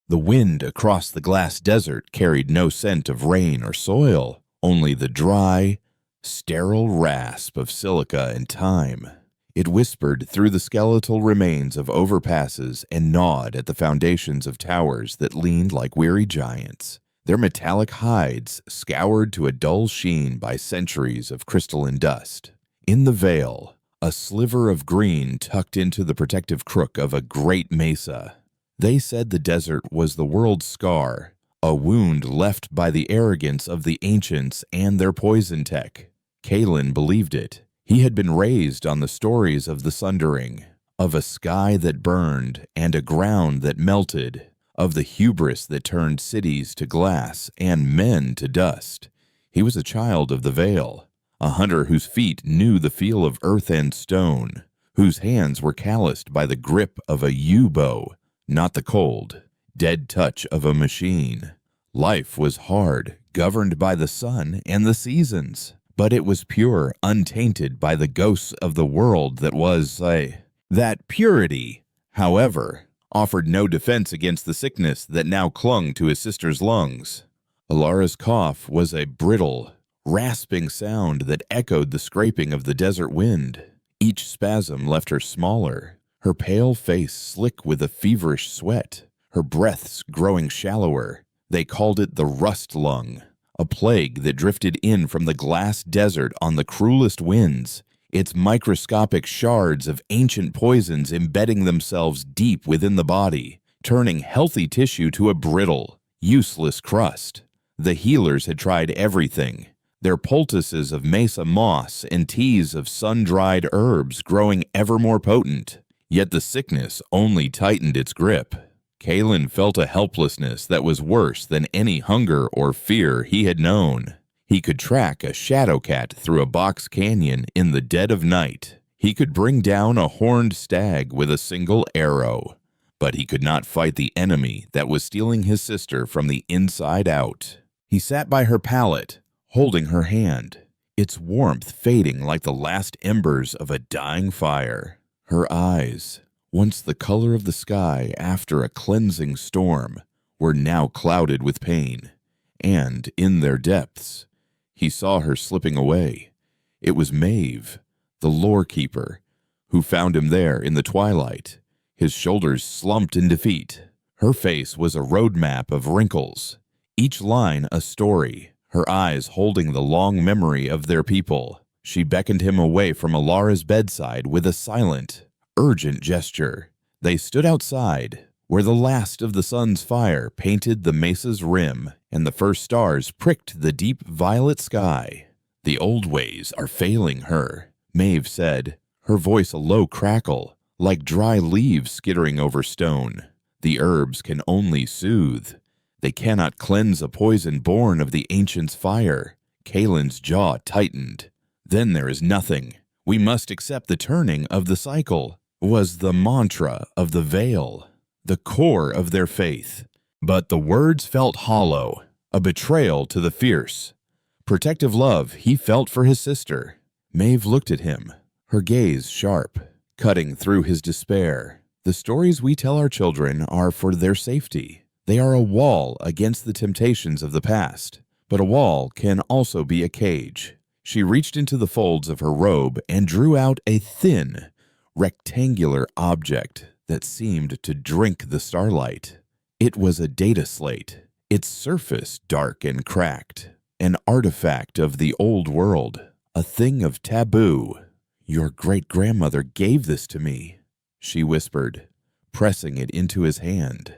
The wind across the glass desert carried no scent of rain or soil, only the dry, sterile rasp of silica and time. It whispered through the skeletal remains of overpasses and gnawed at the foundations of towers that leaned like weary giants, their metallic hides scoured to a dull sheen by centuries of crystalline dust. In the vale, a sliver of green tucked into the protective crook of a great mesa. They said the desert was the world's scar, a wound left by the arrogance of the ancients and their poison tech. Kalen believed it. He had been raised on the stories of the Sundering, of a sky that burned and a ground that melted, of the hubris that turned cities to glass and men to dust. He was a child of the Vale, a hunter whose feet knew the feel of earth and stone, whose hands were calloused by the grip of a yew-bow, not the cold, dead touch of a machine. Life was hard, governed by the sun and the seasons. But it was pure, untainted by the ghosts of the world that was, that purity, however, offered no defense against the sickness that now clung to his sister's lungs. Alara's cough was a brittle, rasping sound that echoed the scraping of the desert wind. Each spasm left her smaller, her pale face slick with a feverish sweat, her breaths growing shallower. They called it the rust lung. A plague that drifted in from the glass desert on the cruelest winds, its microscopic shards of ancient poisons embedding themselves deep within the body, turning healthy tissue to a brittle, useless crust. The healers had tried everything, their poultices of mesa moss and teas of sun-dried herbs growing ever more potent, yet the sickness only tightened its grip. Kalen felt a helplessness that was worse than any hunger or fear he had known. He could track a shadow cat through a box canyon in the dead of night. He could bring down a horned stag with a single arrow. But he could not fight the enemy that was stealing his sister from the inside out. He sat by her pallet, holding her hand, its warmth fading like the last embers of a dying fire. Her eyes, once the color of the sky after a cleansing storm, were now clouded with pain, and in their depths, he saw her slipping away. It was Maeve, the lore keeper, who found him there in the twilight, his shoulders slumped in defeat. Her face was a roadmap of wrinkles, each line a story, her eyes holding the long memory of their people. She beckoned him away from Alara's bedside with a silent, urgent gesture. They stood outside, where the last of the sun's fire painted the mesa's rim and the first stars pricked the deep violet sky. "The old ways are failing her," Maeve said, her voice a low crackle, like dry leaves skittering over stone. "The herbs can only soothe. They cannot cleanse a poison born of the ancient's fire." Kalen's jaw tightened. "Then there is nothing. We must accept the turning of the cycle," was the mantra of the Vale, the core of their faith. But the words felt hollow, a betrayal to the fierce, protective love he felt for his sister. Maeve looked at him, her gaze sharp, cutting through his despair. "The stories we tell our children are for their safety. They are a wall against the temptations of the past, but a wall can also be a cage." She reached into the folds of her robe and drew out a thin, rectangular object that seemed to drink the starlight. It was a data slate, its surface dark and cracked, an artifact of the old world, a thing of taboo. "Your great-grandmother gave this to me," she whispered, pressing it into his hand.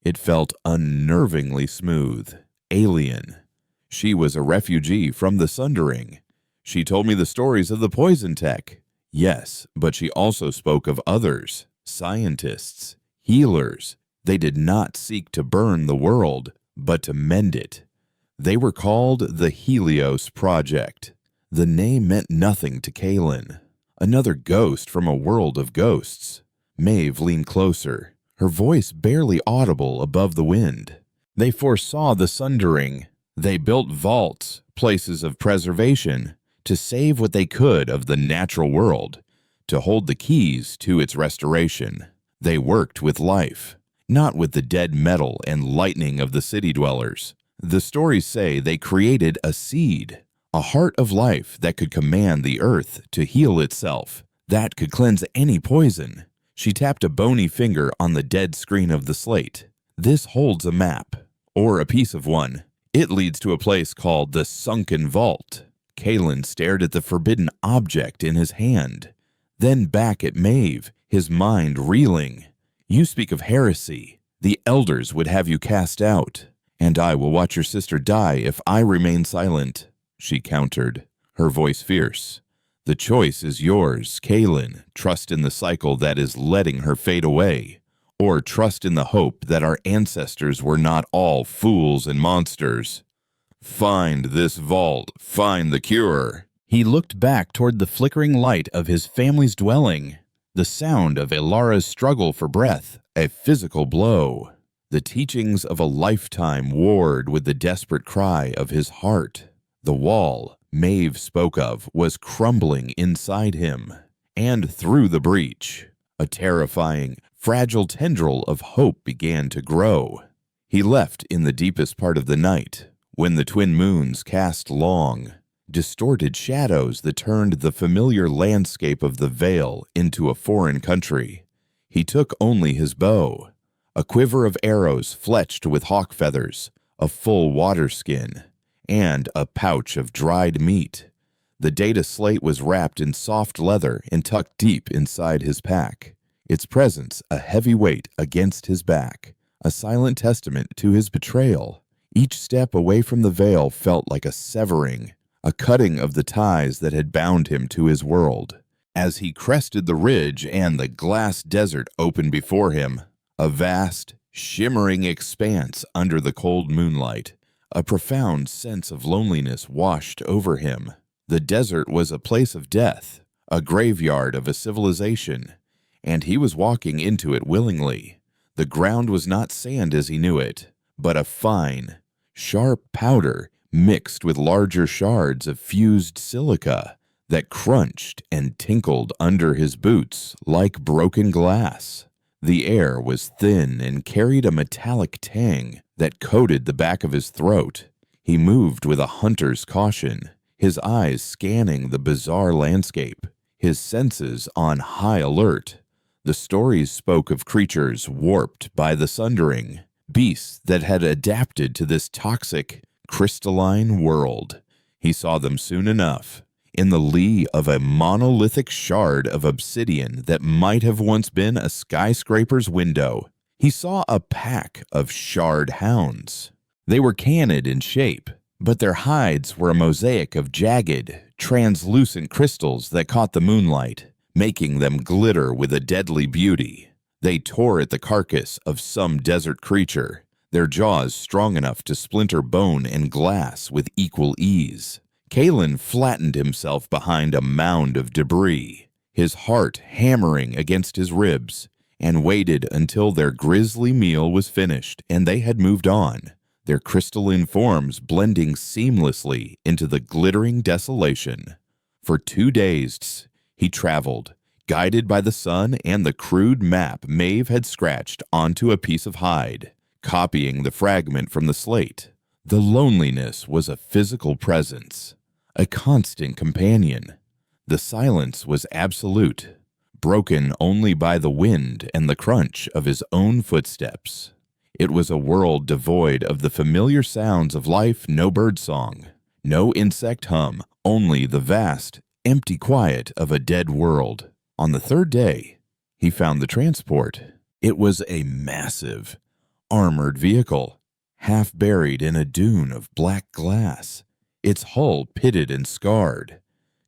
It felt unnervingly smooth, alien. "She was a refugee from the Sundering. She told me the stories of the poison tech." "Yes, but she also spoke of others, scientists, healers. They did not seek to burn the world, but to mend it. They were called the Helios Project." The name meant nothing to Kalen. Another ghost from a world of ghosts. Maeve leaned closer, her voice barely audible above the wind. "They foresaw the Sundering. They built vaults, places of preservation, to save what they could of the natural world, to hold the keys to its restoration. They worked with life, not with the dead metal and lightning of the city dwellers. The stories say they created a seed, a heart of life that could command the earth to heal itself, that could cleanse any poison. She tapped a bony finger on the dead screen of the slate. This holds a map, or a piece of one. It leads to a place called the Sunken Vault. Kalen stared at the forbidden object in his hand, then back at Maeve, his mind reeling. You speak of heresy. The elders would have you cast out, and I will watch your sister die if I remain silent, she countered, her voice fierce. The choice is yours, Kalen. Trust in the cycle that is letting her fade away, or trust in the hope that our ancestors were not all fools and monsters. Find this vault, find the cure. He looked back toward the flickering light of his family's dwelling, the sound of Elara's struggle for breath, a physical blow. The teachings of a lifetime warred with the desperate cry of his heart. The wall Maeve spoke of was crumbling inside him, and through the breach, a terrifying, fragile tendril of hope began to grow. He left in the deepest part of the night, when the twin moons cast long, distorted shadows that turned the familiar landscape of the Vale into a foreign country. He took only his bow, a quiver of arrows fletched with hawk feathers, a full water skin, and a pouch of dried meat. The data slate was wrapped in soft leather and tucked deep inside his pack, its presence a heavy weight against his back, a silent testament to his betrayal. Each step away from the Vale felt like a severing, a cutting of the ties that had bound him to his world. As he crested the ridge and the glass desert opened before him, a vast, shimmering expanse under the cold moonlight, a profound sense of loneliness washed over him. The desert was a place of death, a graveyard of a civilization, and he was walking into it willingly. The ground was not sand as he knew it, but a fine, sharp powder mixed with larger shards of fused silica that crunched and tinkled under his boots like broken glass. The air was thin and carried a metallic tang that coated the back of his throat. He moved with a hunter's caution, his eyes scanning the bizarre landscape, his senses on high alert. The stories spoke of creatures warped by the sundering, beasts that had adapted to this toxic, crystalline world. He saw them soon enough, in the lee of a monolithic shard of obsidian that might have once been a skyscraper's window. He saw a pack of shard hounds. They were canid in shape, but their hides were a mosaic of jagged, translucent crystals that caught the moonlight, making them glitter with a deadly beauty. They tore at the carcass of some desert creature, their jaws strong enough to splinter bone and glass with equal ease. Kalen flattened himself behind a mound of debris, his heart hammering against his ribs, and waited until their grisly meal was finished and they had moved on, their crystalline forms blending seamlessly into the glittering desolation. For 2 days, he traveled, guided by the sun and the crude map Maeve had scratched onto a piece of hide, copying the fragment from the slate. The loneliness was a physical presence, a constant companion. The silence was absolute, broken only by the wind and the crunch of his own footsteps. It was a world devoid of the familiar sounds of life, no birdsong, no insect hum, only the vast, empty quiet of a dead world. On the 3rd day, he found the transport. It was a massive, armored vehicle, half buried in a dune of black glass, its hull pitted and scarred.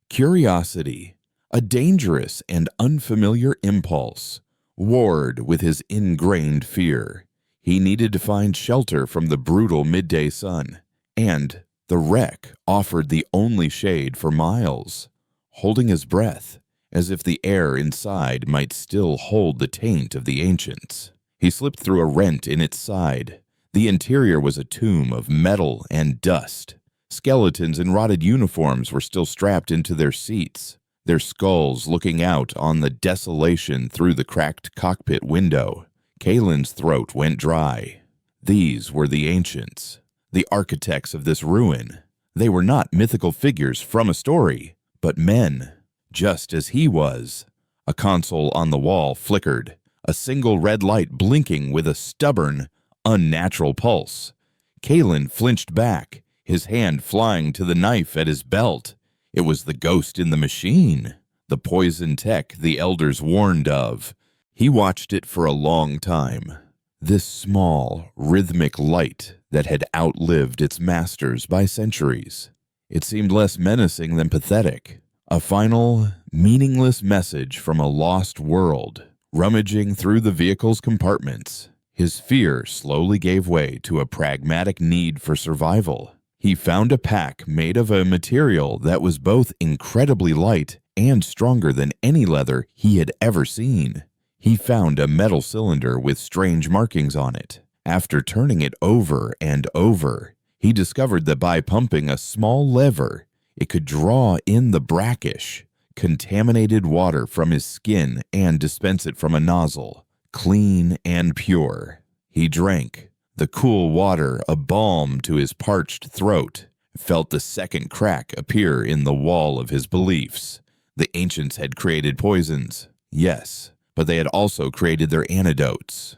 Curiosity, a dangerous and unfamiliar impulse, warred with his ingrained fear. He needed to find shelter from the brutal midday sun, and the wreck offered the only shade for miles. Holding his breath, as if the air inside might still hold the taint of the ancients, he slipped through a rent in its side. The interior was a tomb of metal and dust. Skeletons in rotted uniforms were still strapped into their seats, their skulls looking out on the desolation through the cracked cockpit window. Kalen's throat went dry. These were the ancients, the architects of this ruin. They were not mythical figures from a story, but men, just as he was. A console on the wall flickered, a single red light blinking with a stubborn, unnatural pulse. Kalen flinched back, his hand flying to the knife at his belt. It was the ghost in the machine, the poison tech the elders warned of. He watched it for a long time. This small, rhythmic light that had outlived its masters by centuries. It seemed less menacing than pathetic. A final, meaningless message from a lost world, rummaging through the vehicle's compartments. His fear slowly gave way to a pragmatic need for survival. He found a pack made of a material that was both incredibly light and stronger than any leather he had ever seen. He found a metal cylinder with strange markings on it. After turning it over and over, he discovered that by pumping a small lever, it could draw in the brackish, contaminated water from his skin and dispense it from a nozzle, clean and pure. He drank. The cool water a balm to his parched throat, felt the second crack appear in the wall of his beliefs. The ancients had created poisons, yes, but they had also created their antidotes.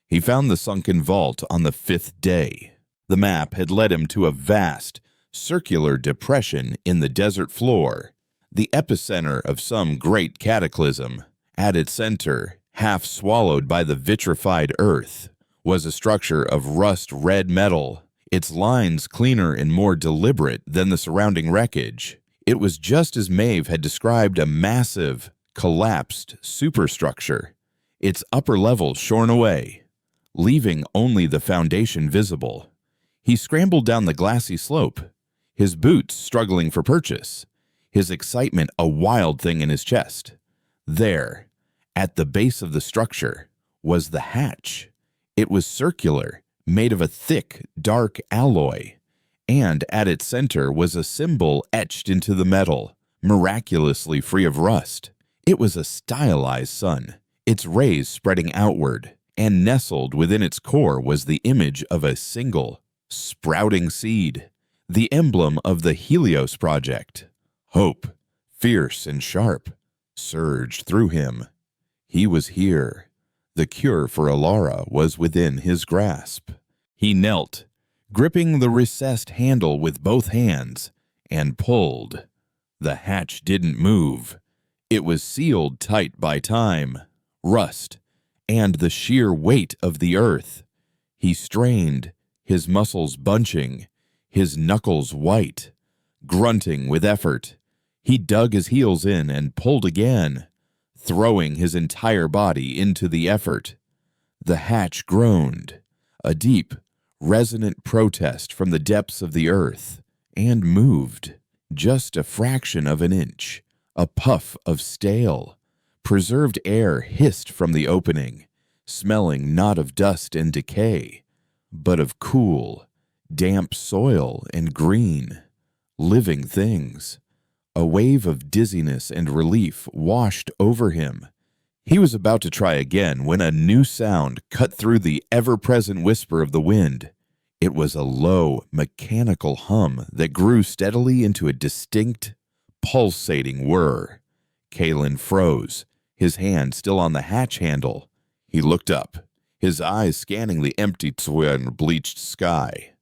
He found the sunken vault on the 5th day. The map had led him to a vast, circular depression in the desert floor, the epicenter of some great cataclysm. At its center, half swallowed by the vitrified earth, was a structure of rust-red metal, its lines cleaner and more deliberate than the surrounding wreckage. It was just as Maeve had described a massive, collapsed superstructure, its upper levels shorn away, leaving only the foundation visible. He scrambled down the glassy slope, his boots struggling for purchase, his excitement a wild thing in his chest. There, at the base of the structure, was the hatch. It was circular, made of a thick, dark alloy, and at its center was a symbol etched into the metal, miraculously free of rust. It was a stylized sun, its rays spreading outward, and nestled within its core was the image of a single, sprouting seed, the emblem of the Helios Project. Hope, fierce and sharp, surged through him. He was here. The cure for Alara was within his grasp. He knelt, gripping the recessed handle with both hands, and pulled. The hatch didn't move. It was sealed tight by time, rust, and the sheer weight of the earth. He strained, his muscles bunching, his knuckles white. Grunting with effort, he dug his heels in and pulled again, throwing his entire body into the effort. The hatch groaned, a deep, resonant protest from the depths of the earth, and moved, just a fraction of an inch. A puff of stale, preserved air hissed from the opening, smelling not of dust and decay, but of cool, damp soil and green, living things. A wave of dizziness and relief washed over him. He was about to try again when a new sound cut through the ever-present whisper of the wind. It was a low, mechanical hum that grew steadily into a distinct, pulsating whir. Kalen froze, his hand still on the hatch handle. He looked up, his eyes scanning the empty bleached sky.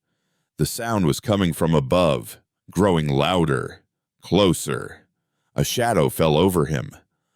The sound was coming from above, growing louder. Closer. A shadow fell over him,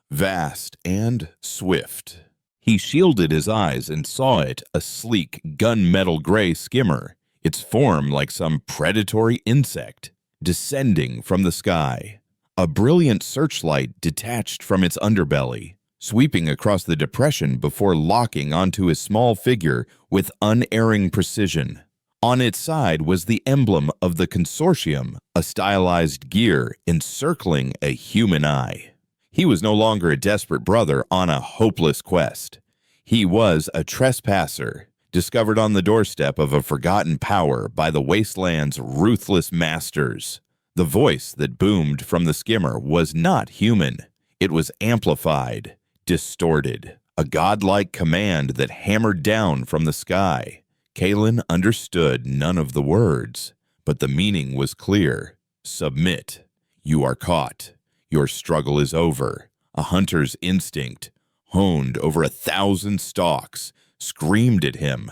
vast and swift. He shielded his eyes and saw it, a sleek, gunmetal gray skimmer, its form like some predatory insect, descending from the sky. A brilliant searchlight detached from its underbelly, sweeping across the depression before locking onto his small figure with unerring precision. On its side was the emblem of the consortium, a stylized gear encircling a human eye. He was no longer a desperate brother on a hopeless quest. He was a trespasser, discovered on the doorstep of a forgotten power by the wasteland's ruthless masters. The voice that boomed from the skimmer was not human. It was amplified, distorted, a godlike command that hammered down from the sky. Kalen understood none of the words, but the meaning was clear. Submit. You are caught. Your struggle is over. A hunter's instinct, honed over 1,000 stalks, screamed at him.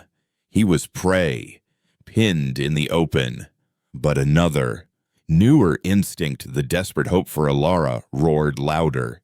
He was prey, pinned in the open. But another, newer instinct, the desperate hope for Alara, roared louder.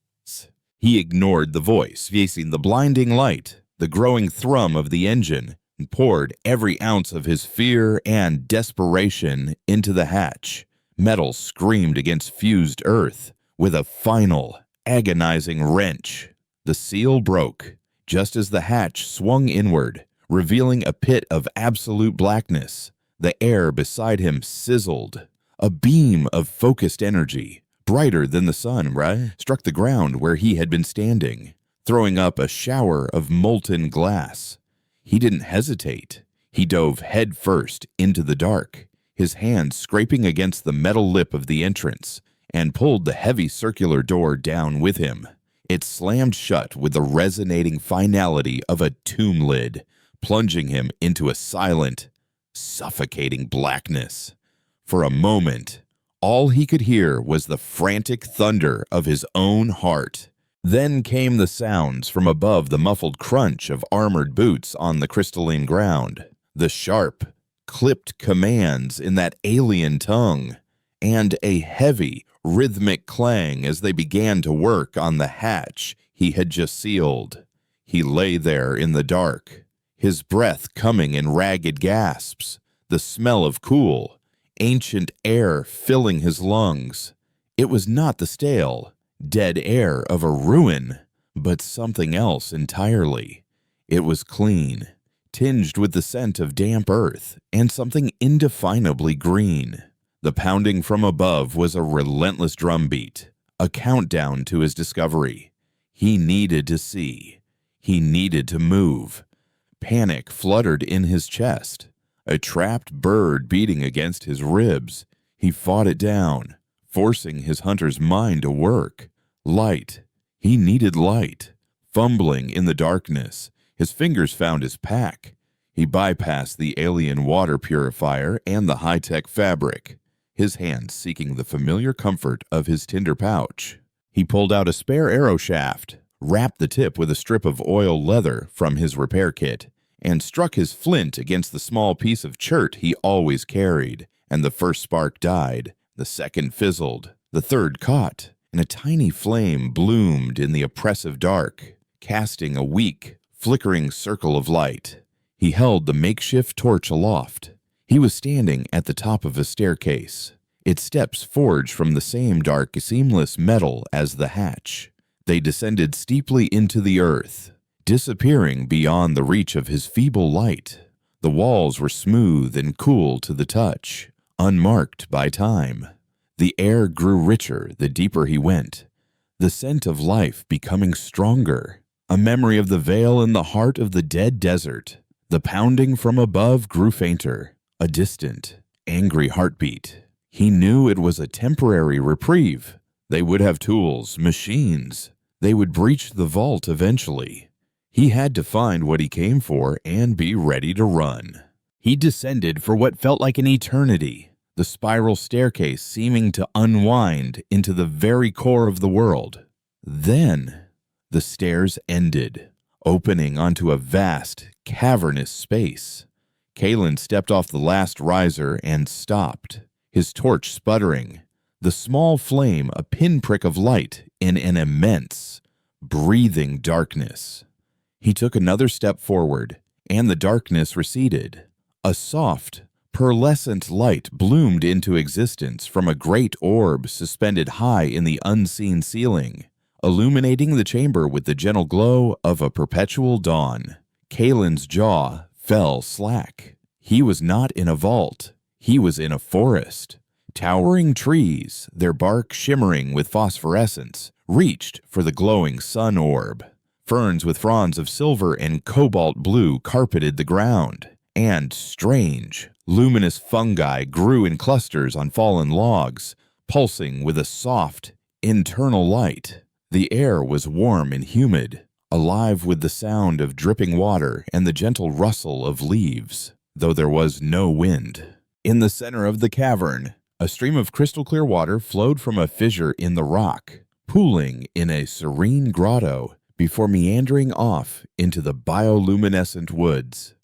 He ignored the voice, facing the blinding light, the growing thrum of the engine, and poured every ounce of his fear and desperation into the hatch. Metal screamed against fused earth. With a final, agonizing wrench, the seal broke, just as the hatch swung inward, revealing a pit of absolute blackness. The air beside him sizzled. A beam of focused energy, brighter than the sun, struck the ground where he had been standing, throwing up a shower of molten glass. He didn't hesitate. He dove headfirst into the dark, his hands scraping against the metal lip of the entrance, and pulled the heavy circular door down with him. It slammed shut with the resonating finality of a tomb lid, plunging him into a silent, suffocating blackness. For a moment, all he could hear was the frantic thunder of his own heart. Then came the sounds from above, the muffled crunch of armored boots on the crystalline ground, the sharp, clipped commands in that alien tongue, and a heavy, rhythmic clang as they began to work on the hatch he had just sealed. He lay there in the dark, his breath coming in ragged gasps, the smell of cool, ancient air filling his lungs. It was not the stale, dead air of a ruin, but something else entirely. It was clean, tinged with the scent of damp earth and something indefinably green. The pounding from above was a relentless drumbeat, a countdown to his discovery. He needed to see. He needed to move. Panic fluttered in his chest, a trapped bird beating against his ribs. He fought it down, forcing his hunter's mind to work. Light. He needed light. Fumbling in the darkness, his fingers found his pack. He bypassed the alien water purifier and the high-tech fabric, his hands seeking the familiar comfort of his tinder pouch. He pulled out a spare arrow shaft, wrapped the tip with a strip of oil leather from his repair kit, and struck his flint against the small piece of chert he always carried, and the first spark died, the second fizzled, the third caught, and a tiny flame bloomed in the oppressive dark, casting a weak, flickering circle of light. He held the makeshift torch aloft. He was standing at the top of a staircase, its steps forged from the same dark, seamless metal as the hatch. They descended steeply into the earth, disappearing beyond the reach of his feeble light. The walls were smooth and cool to the touch, unmarked by time. The air grew richer the deeper he went, the scent of life becoming stronger, a memory of the veil in the heart of the dead desert. The pounding from above grew fainter, a distant, angry heartbeat. He knew it was a temporary reprieve. They would have tools, machines. They would breach the vault eventually. He had to find what he came for and be ready to run. He descended for what felt like an eternity, the spiral staircase seeming to unwind into the very core of the world. Then, the stairs ended, opening onto a vast, cavernous space. Kalen stepped off the last riser and stopped, his torch sputtering, the small flame a pinprick of light in an immense, breathing darkness. He took another step forward, and the darkness receded. A soft, pearlescent light bloomed into existence from a great orb suspended high in the unseen ceiling, illuminating the chamber with the gentle glow of a perpetual dawn. Kalen's jaw fell slack. He was not in a vault. He was in a forest. Towering trees, their bark shimmering with phosphorescence, reached for the glowing sun orb. Ferns with fronds of silver and cobalt blue carpeted the ground, and strange, luminous fungi grew in clusters on fallen logs, pulsing with a soft, internal light. The air was warm and humid, alive with the sound of dripping water and the gentle rustle of leaves, though there was no wind. In the center of the cavern, a stream of crystal-clear water flowed from a fissure in the rock, pooling in a serene grotto before meandering off into the bioluminescent woods.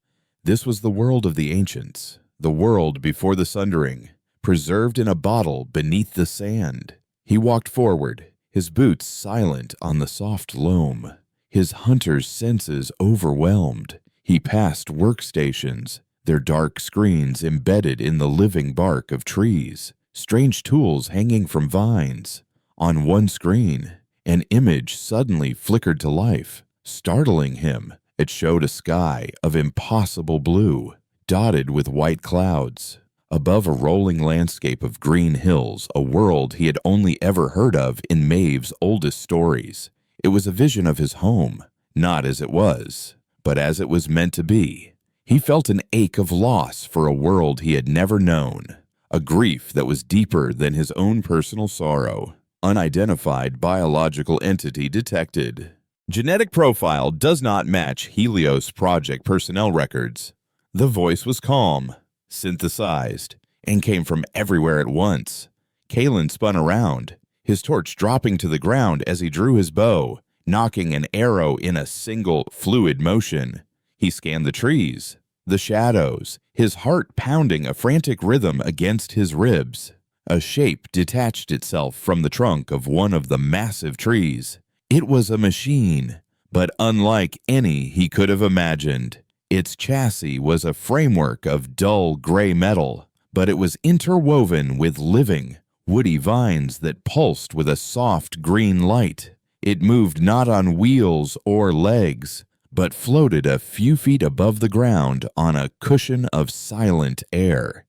This was the world of the ancients, the world before the Sundering, preserved in a bottle beneath the sand. He walked forward, his boots silent on the soft loam, his hunter's senses overwhelmed. He passed workstations, their dark screens embedded in the living bark of trees, strange tools hanging from vines. On one screen, an image suddenly flickered to life, startling him. It showed a sky of impossible blue, dotted with white clouds. Above a rolling landscape of green hills, a world he had only ever heard of in Maeve's oldest stories. It was a vision of his home, not as it was, but as it was meant to be. He felt an ache of loss for a world he had never known, a grief that was deeper than his own personal sorrow. Unidentified biological entity detected. Genetic profile does not match Helios Project personnel records. The voice was calm, synthesized, and came from everywhere at once. Kalen spun around, his torch dropping to the ground as he drew his bow, knocking an arrow in a single fluid motion. He scanned the trees, the shadows, his heart pounding a frantic rhythm against his ribs. A shape detached itself from the trunk of one of the massive trees. It was a machine, but unlike any he could have imagined. Its chassis was a framework of dull gray metal, but it was interwoven with living, woody vines that pulsed with a soft green light. It moved not on wheels or legs, but floated a few feet above the ground on a cushion of silent air.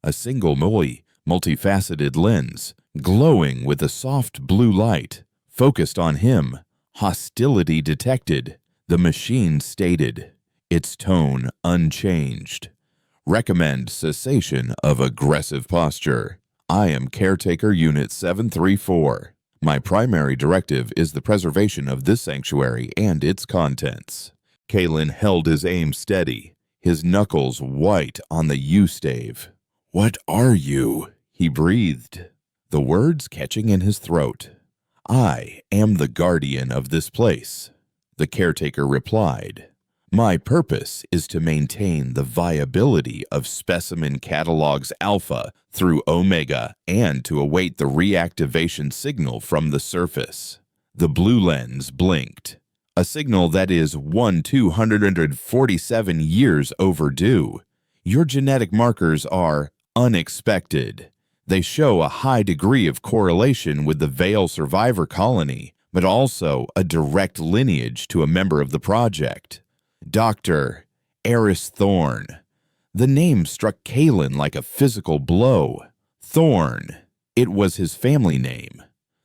A single multifaceted lens, glowing with a soft blue light, focused on him. Hostility detected, the machine stated, its tone unchanged. Recommend cessation of aggressive posture. I am Caretaker Unit 734. My primary directive is the preservation of this sanctuary and its contents. Kalen held his aim steady, his knuckles white on the U-stave. What are you? He breathed, the words catching in his throat. I am the guardian of this place, the caretaker replied. My purpose is to maintain the viability of Specimen Catalogs Alpha through Omega and to await the reactivation signal from the surface. The blue lens blinked, a signal that is 1/247 years overdue. Your genetic markers are unexpected. They show a high degree of correlation with the Vale survivor colony, but also a direct lineage to a member of the project. Dr. Eris Thorne. The name struck Kalen like a physical blow. Thorne. It was his family name,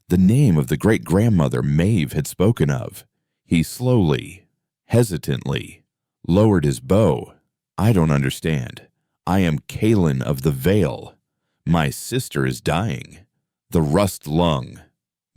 the name of the great-grandmother Maeve had spoken of. He slowly, hesitantly, lowered his bow. I don't understand. I am Kalen of the Vale. My sister is dying. The rust lung.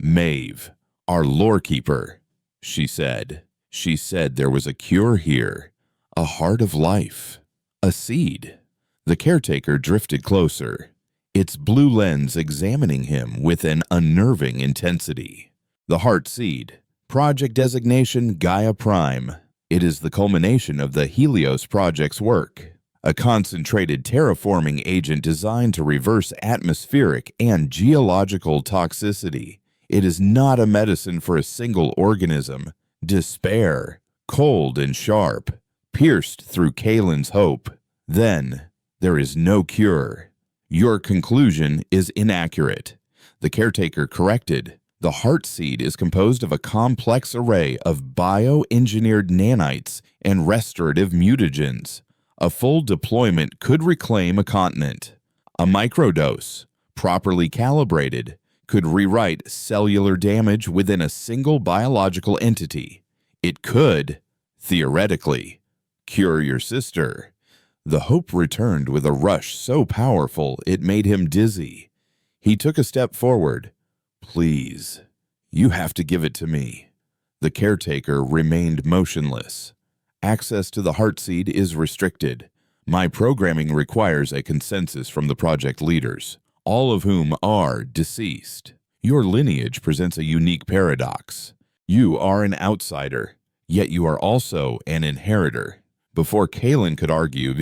Maeve, our lorekeeper, she said. She said there was a cure here, a heart of life, a seed. The caretaker drifted closer, its blue lens examining him with an unnerving intensity. The heart seed, project designation Gaia Prime. It is the culmination of the Helios Project's work. A concentrated terraforming agent designed to reverse atmospheric and geological toxicity. It is not a medicine for a single organism. Despair, cold and sharp, pierced through Kalen's hope. Then, there is no cure. Your conclusion is inaccurate. The caretaker corrected. The heart seed is composed of a complex array of bioengineered nanites and restorative mutagens. A full deployment could reclaim a continent. A microdose, properly calibrated, could rewrite cellular damage within a single biological entity. It could, theoretically, cure your sister. The hope returned with a rush so powerful it made him dizzy. He took a step forward. Please, you have to give it to me. The The caretaker remained motionless. Access to the Heartseed is restricted. My programming requires a consensus from the project leaders, all of whom are deceased. Your lineage presents a unique paradox. You are an outsider, yet you are also an inheritor. Before Kalen could argue,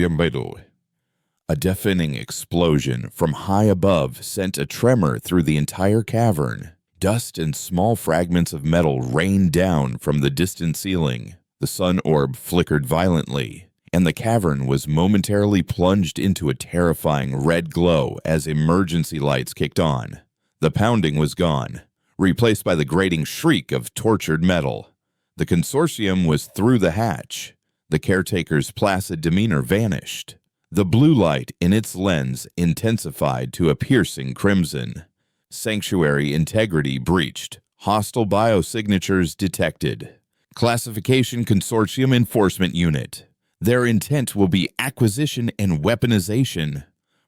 a deafening explosion from high above sent a tremor through the entire cavern. Dust and small fragments of metal rained down from the distant ceiling. The sun orb flickered violently, and the cavern was momentarily plunged into a terrifying red glow as emergency lights kicked on. The pounding was gone, replaced by the grating shriek of tortured metal. The consortium was through the hatch. The caretaker's placid demeanor vanished. The blue light in its lens intensified to a piercing crimson. Sanctuary integrity breached. Hostile biosignatures detected. Classification Consortium Enforcement Unit. Their intent will be acquisition and weaponization.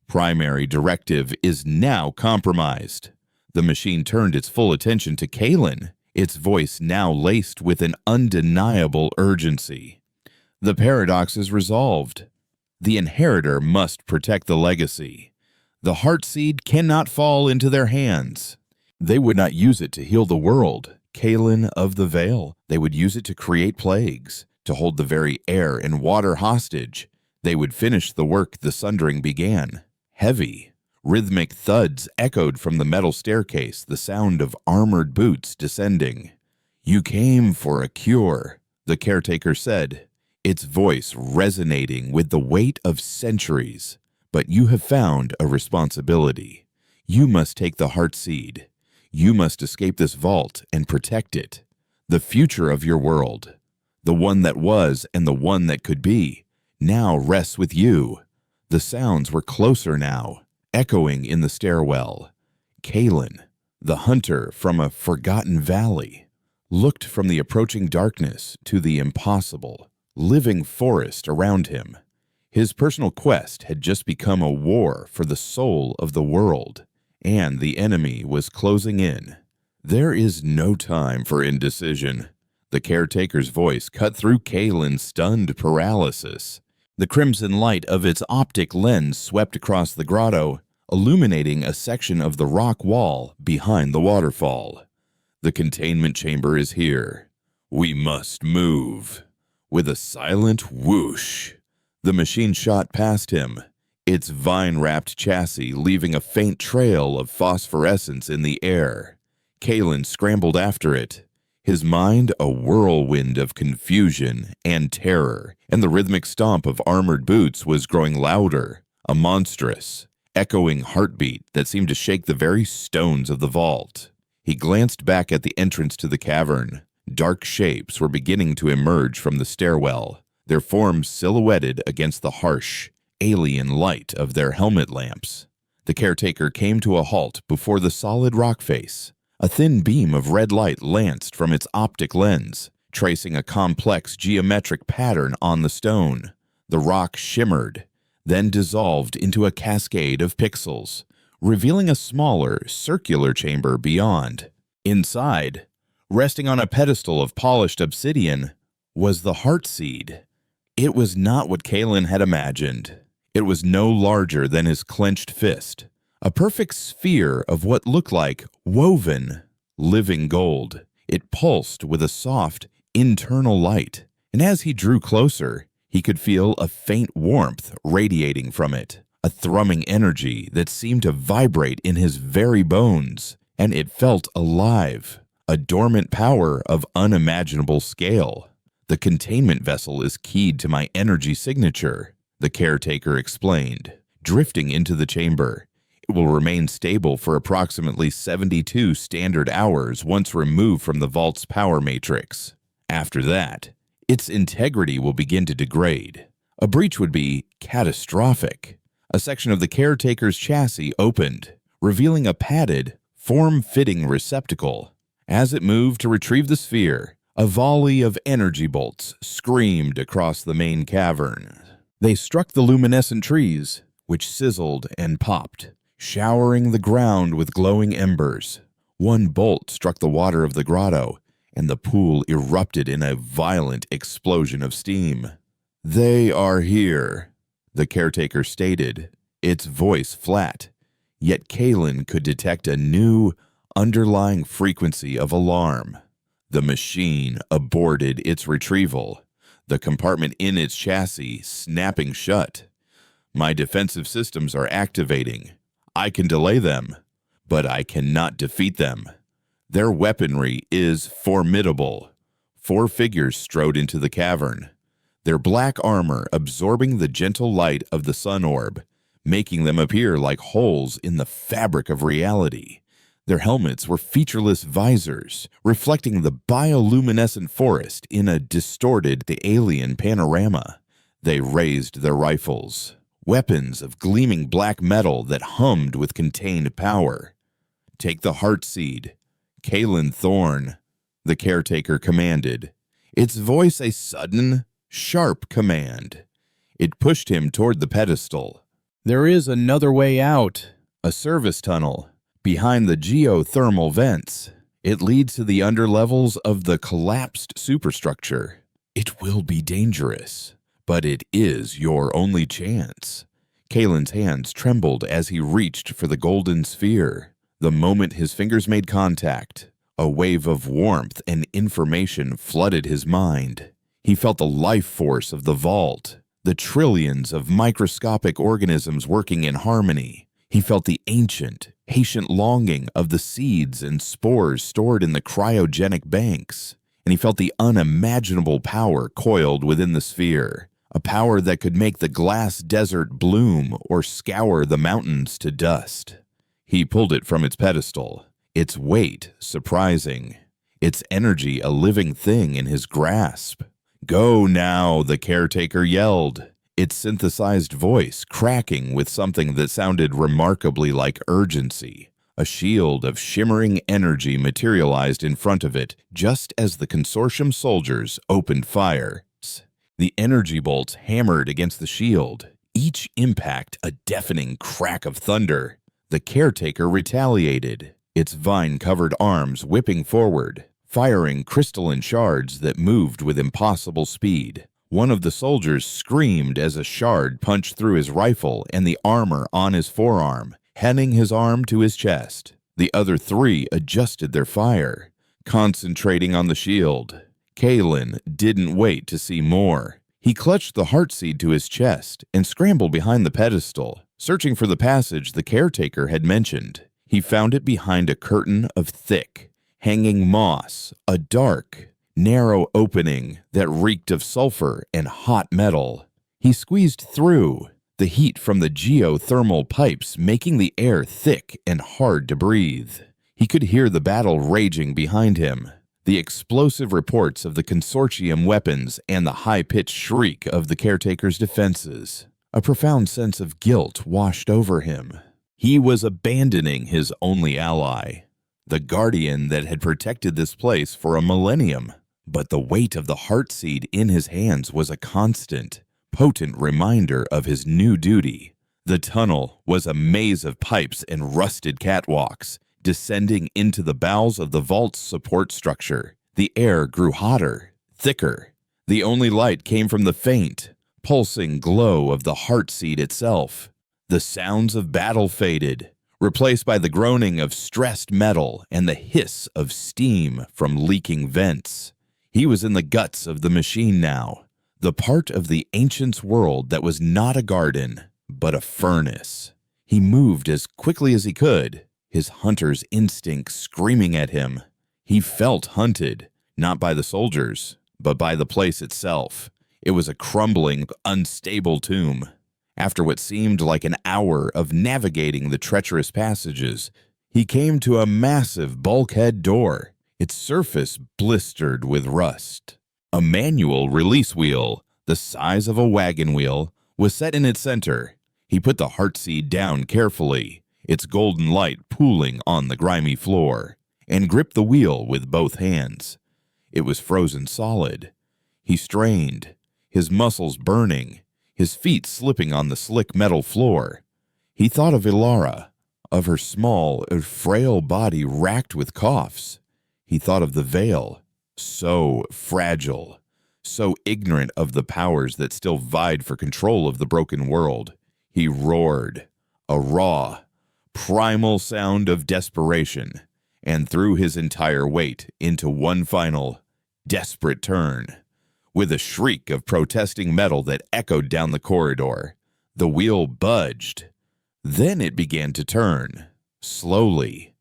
Primary directive is now compromised. The machine turned its full attention to Kalen, its voice now laced with an undeniable urgency. The paradox is resolved. The inheritor must protect the legacy. The Heartseed cannot fall into their hands. They would not use it to heal the world, Kalen of the Veil. They would use it to create plagues, to hold the very air and water hostage. They would finish the work the Sundering began. Heavy, rhythmic thuds echoed from the metal staircase, the sound of armored boots descending. "You came for a cure," the caretaker said, its voice resonating with the weight of centuries. "But you have found a responsibility. You must take the Heartseed. You must escape this vault and protect it. The future of your world, the one that was and the one that could be, now rests with you." The sounds were closer now, echoing in the stairwell. Kalen, the hunter from a forgotten valley, looked from the approaching darkness to the impossible, living forest around him. His personal quest had just become a war for the soul of the world, and the enemy was closing in. There is no time for indecision. The caretaker's voice cut through Kalen's stunned paralysis. The crimson light of its optic lens swept across the grotto, illuminating a section of the rock wall behind the waterfall. "The containment chamber is here. We must move." With a silent whoosh, the machine shot past him, its vine-wrapped chassis leaving a faint trail of phosphorescence in the air. Kalen scrambled after it, his mind a whirlwind of confusion and terror, and the rhythmic stomp of armored boots was growing louder, a monstrous, echoing heartbeat that seemed to shake the very stones of the vault. He glanced back at the entrance to the cavern. Dark shapes were beginning to emerge from the stairwell, their forms silhouetted against the harsh, alien light of their helmet lamps. The caretaker came to a halt before the solid rock face. A thin beam of red light lanced from its optic lens, tracing a complex geometric pattern on the stone. The rock shimmered, then dissolved into a cascade of pixels, revealing a smaller, circular chamber beyond. Inside, resting on a pedestal of polished obsidian, was the Heartseed. It was not what Kalen had imagined. It was no larger than his clenched fist, a perfect sphere of what looked like woven, living gold. It pulsed with a soft, internal light, and as he drew closer, he could feel a faint warmth radiating from it, a thrumming energy that seemed to vibrate in his very bones, and it felt alive, a dormant power of unimaginable scale. "The containment vessel is keyed to my energy signature," the caretaker explained, drifting into the chamber. "It will remain stable for approximately 72 standard hours once removed from the vault's power matrix. After that, its integrity will begin to degrade. A breach would be catastrophic." A section of the caretaker's chassis opened, revealing a padded, form-fitting receptacle. As it moved to retrieve the sphere, a volley of energy bolts screamed across the main cavern. They struck the luminescent trees, which sizzled and popped, showering the ground with glowing embers. One bolt struck the water of the grotto, and the pool erupted in a violent explosion of steam. "They are here," the caretaker stated, its voice flat, yet Kalen could detect a new, underlying frequency of alarm. The machine aborted its retrieval, the compartment in its chassis snapping shut. "My defensive systems are activating. I can delay them, but I cannot defeat them. Their weaponry is formidable." 4 figures strode into the cavern, their black armor absorbing the gentle light of the sun orb, making them appear like holes in the fabric of reality. Their helmets were featureless visors, reflecting the bioluminescent forest in a distorted alien panorama. They raised their rifles, weapons of gleaming black metal that hummed with contained power. "Take the Heartseed, Kalen Thorne," the caretaker commanded, its voice a sudden, sharp command. It pushed him toward the pedestal. "There is another way out, a service tunnel, behind the geothermal vents. It leads to the underlevels of the collapsed superstructure. It will be dangerous, but it is your only chance." Kalen's hands trembled as he reached for the golden sphere. The moment his fingers made contact, a wave of warmth and information flooded his mind. He felt the life force of the vault, the trillions of microscopic organisms working in harmony. He felt the ancient, patient longing of the seeds and spores stored in the cryogenic banks, and he felt the unimaginable power coiled within the sphere, a power that could make the glass desert bloom or scour the mountains to dust. He pulled it from its pedestal, its weight surprising, its energy a living thing in his grasp. "Go now," the caretaker yelled, its synthesized voice cracking with something that sounded remarkably like urgency. A shield of shimmering energy materialized in front of it just as the consortium soldiers opened fire. The energy bolts hammered against the shield, each impact a deafening crack of thunder. The caretaker retaliated, its vine-covered arms whipping forward, firing crystalline shards that moved with impossible speed. One of the soldiers screamed as a shard punched through his rifle and the armor on his forearm, heading his arm to his chest. The other 3 adjusted their fire, concentrating on the shield. Kalen didn't wait to see more. He clutched the Heartseed to his chest and scrambled behind the pedestal, searching for the passage the caretaker had mentioned. He found it behind a curtain of thick, hanging moss, a dark, narrow opening that reeked of sulfur and hot metal. He squeezed through, the heat from the geothermal pipes making the air thick and hard to breathe. He could hear the battle raging behind him, the explosive reports of the consortium weapons and the high-pitched shriek of the caretaker's defenses. A profound sense of guilt washed over him. He was abandoning his only ally, the guardian that had protected this place for a millennium. But the weight of the Heartseed in his hands was a constant, potent reminder of his new duty. The tunnel was a maze of pipes and rusted catwalks, descending into the bowels of the vault's support structure. The air grew hotter, thicker. The only light came from the faint, pulsing glow of the Heartseed itself. The sounds of battle faded, replaced by the groaning of stressed metal and the hiss of steam from leaking vents. He was in the guts of the machine now, the part of the ancient's world that was not a garden, but a furnace. He moved as quickly as he could, his hunter's instinct screaming at him. He felt hunted, not by the soldiers, but by the place itself. It was a crumbling, unstable tomb. After what seemed like an hour of navigating the treacherous passages, he came to a massive bulkhead door, its surface blistered with rust. A manual release wheel, the size of a wagon wheel, was set in its center. He put the Heartseed down carefully, its golden light pooling on the grimy floor, and gripped the wheel with both hands. It was frozen solid. He strained, his muscles burning, his feet slipping on the slick metal floor. He thought of Ilara, of her small, frail body racked with coughs. He thought of the veil, So fragile, so ignorant of the powers that still vied for control of the broken world. He roared, a raw, primal sound of desperation, and threw his entire weight into one final, desperate turn. With a shriek of protesting metal that echoed down the corridor, the wheel budged. Then it began to turn, slowly,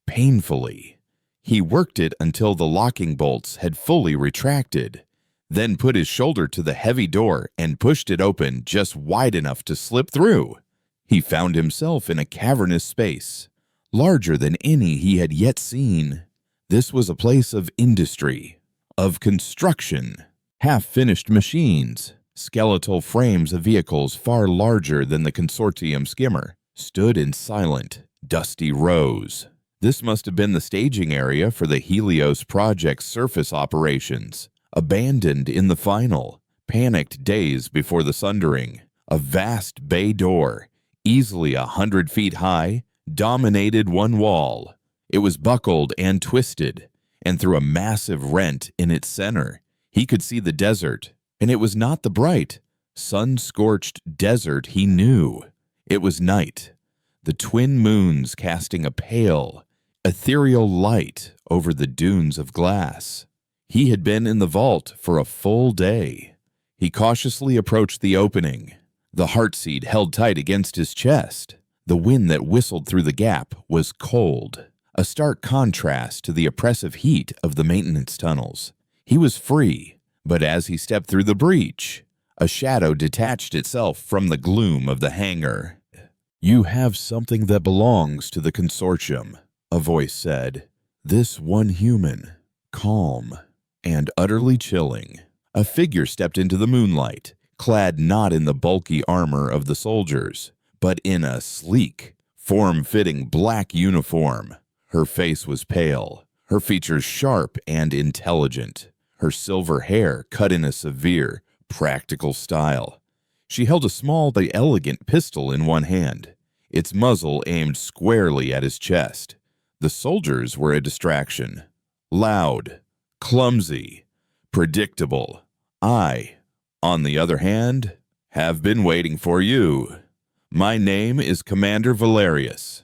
painfully. He worked it until the locking bolts had fully retracted, then put his shoulder to the heavy door and pushed it open just wide enough to slip through. He found himself in a cavernous space, larger than any he had yet seen. This was a place of industry, of construction. Half-finished machines, skeletal frames of vehicles far larger than the consortium skimmer, stood in silent, dusty rows. This must have been the staging area for the Helios Project's surface operations, abandoned in the final, panicked days before the sundering. A vast bay door, easily 100 feet high, dominated one wall. It was buckled and twisted, and through a massive rent in its center, he could see the desert, and it was not the bright, sun-scorched desert he knew. It was night, the twin moons casting a pale, ethereal light over the dunes of glass. He had been in the vault for a full day. He cautiously approached the opening, the heartseat held tight against his chest. The wind that whistled through the gap was cold, a stark contrast to the oppressive heat of the maintenance tunnels. He was free, but as he stepped through the breach, a shadow detached itself from the gloom of the hangar. "You have something that belongs to the consortium," a voice said. This one human, calm and utterly chilling. A figure stepped into the moonlight, clad not in the bulky armor of the soldiers, but in a sleek, form-fitting black uniform. Her face was pale, her features sharp and intelligent, her silver hair cut in a severe, practical style. She held a small but elegant pistol in one hand, its muzzle aimed squarely at his chest. The soldiers were a distraction. Loud, clumsy, predictable. I, on the other hand, have been waiting for you. My name is Commander Valerius,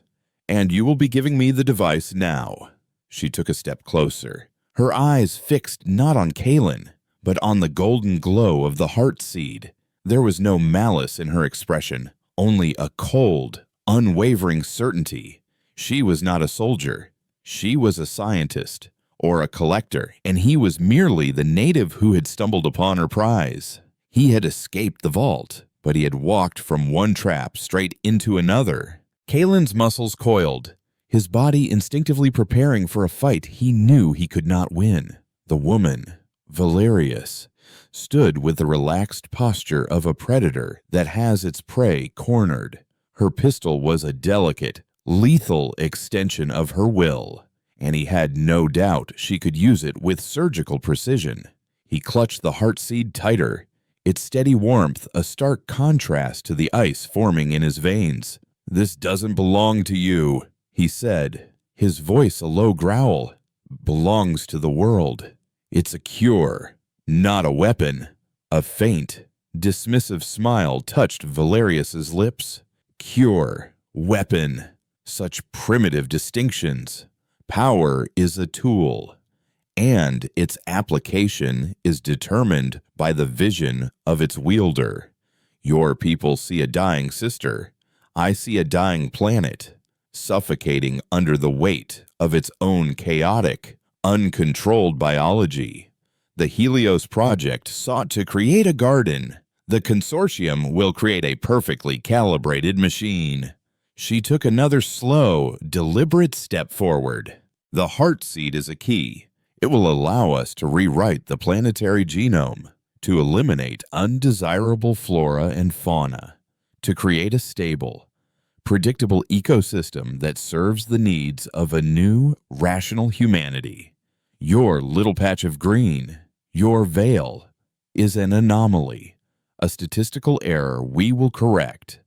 and you will be giving me the device now." She took a step closer, her eyes fixed not on Kalen, but on the golden glow of the heart seed. There was no malice in her expression, only a cold, unwavering certainty. She was not a soldier. She was a scientist, or a collector, and he was merely the native who had stumbled upon her prize. He had escaped the vault, but he had walked from one trap straight into another. Kalen's muscles coiled, his body instinctively preparing for a fight he knew he could not win. The woman, Valerius, stood with the relaxed posture of a predator that has its prey cornered. Her pistol was a delicate, lethal extension of her will, and he had no doubt she could use it with surgical precision. He clutched the heart seed tighter, its steady warmth a stark contrast to the ice forming in his veins. "This doesn't belong to you," he said, his voice a low growl. "Belongs to the world. It's a cure, not a weapon." A faint, dismissive smile touched Valerius's lips. Cure, weapon, such primitive distinctions. Power is a tool, and its application is determined by the vision of its wielder. Your people see a dying sister. I see a dying planet, suffocating under the weight of its own chaotic, uncontrolled biology. The Helios Project sought to create a garden. The consortium will create a perfectly calibrated machine. She took another slow, deliberate step forward. The heart seed is a key. It will allow us to rewrite the planetary genome, to eliminate undesirable flora and fauna, to create a stable, predictable ecosystem that serves the needs of a new, rational humanity. Your little patch of green, your veil, is an anomaly, a statistical error we will correct.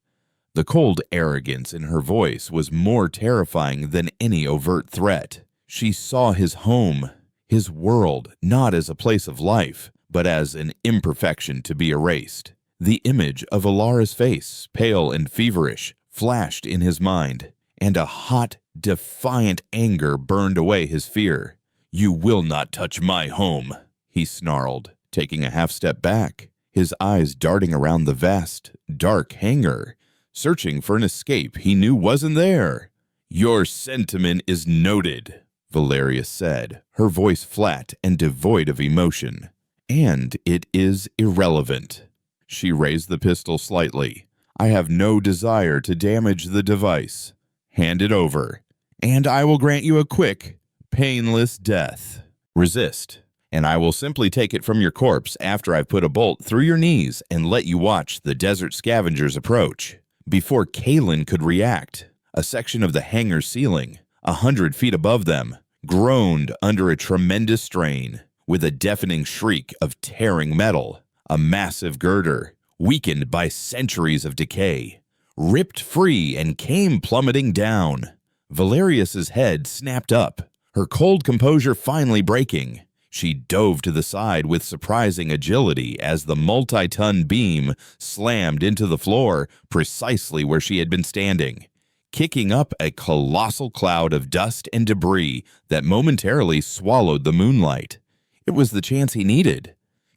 The cold arrogance in her voice was more terrifying than any overt threat. She saw his home, his world not as a place of life, but as an imperfection to be erased. The image of Alara's face, pale and feverish, flashed in his mind, and a hot, defiant anger burned away his fear. "You will not touch my home," he snarled, taking a half-step back, his eyes darting around the vast, dark hangar, searching for an escape he knew wasn't there. "Your sentiment is noted," Valerius said, her voice flat and devoid of emotion. "And it is irrelevant." She raised the pistol slightly. "I have no desire to damage the device. Hand it over, and I will grant you a quick, painless death. Resist, and I will simply take it from your corpse after I've put a bolt through your knees and let you watch the desert scavengers approach." Before Kalen could react, a section of the hangar ceiling, 100 feet above them, groaned under a tremendous strain. With a deafening shriek of tearing metal, a massive girder, weakened by centuries of decay, ripped free and came plummeting down. Valerius's head snapped up, her cold composure finally breaking. She dove to the side with surprising agility as the multi-ton beam slammed into the floor precisely where she had been standing, kicking up a colossal cloud of dust and debris that momentarily swallowed the moonlight. It was the chance he needed.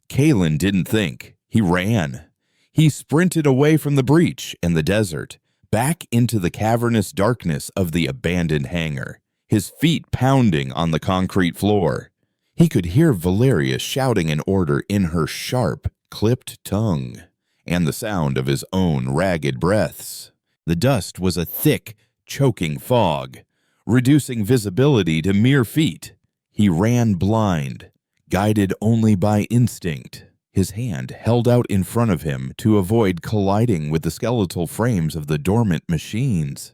Kalen didn't think. He ran. He sprinted away from the breach and the desert, back into the cavernous darkness of the abandoned hangar, his feet pounding on the concrete floor. He could hear Valerius shouting an order in her sharp, clipped tongue, and the sound of his own ragged breaths. The dust was a thick, choking fog, reducing visibility to mere feet. He ran blind, guided only by instinct, his hand held out in front of him to avoid colliding with the skeletal frames of the dormant machines.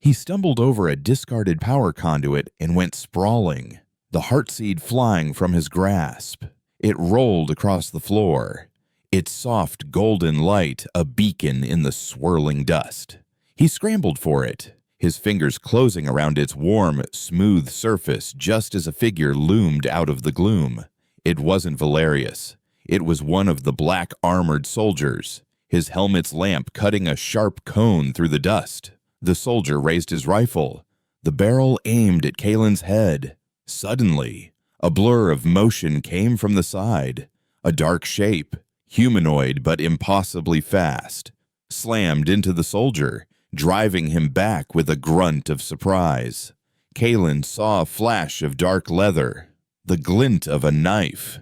He stumbled over a discarded power conduit and went sprawling, the heartseed flying from his grasp. It rolled across the floor, its soft golden light a beacon in the swirling dust. He scrambled for it, his fingers closing around its warm, smooth surface just as a figure loomed out of the gloom. It wasn't Valerius. It was one of the black armored soldiers, his helmet's lamp cutting a sharp cone through the dust. The soldier raised his rifle, the barrel aimed at Kalen's head. Suddenly, a blur of motion came from the side. A dark shape, humanoid but impossibly fast, slammed into the soldier, driving him back with a grunt of surprise. Kalen saw a flash of dark leather, the glint of a knife,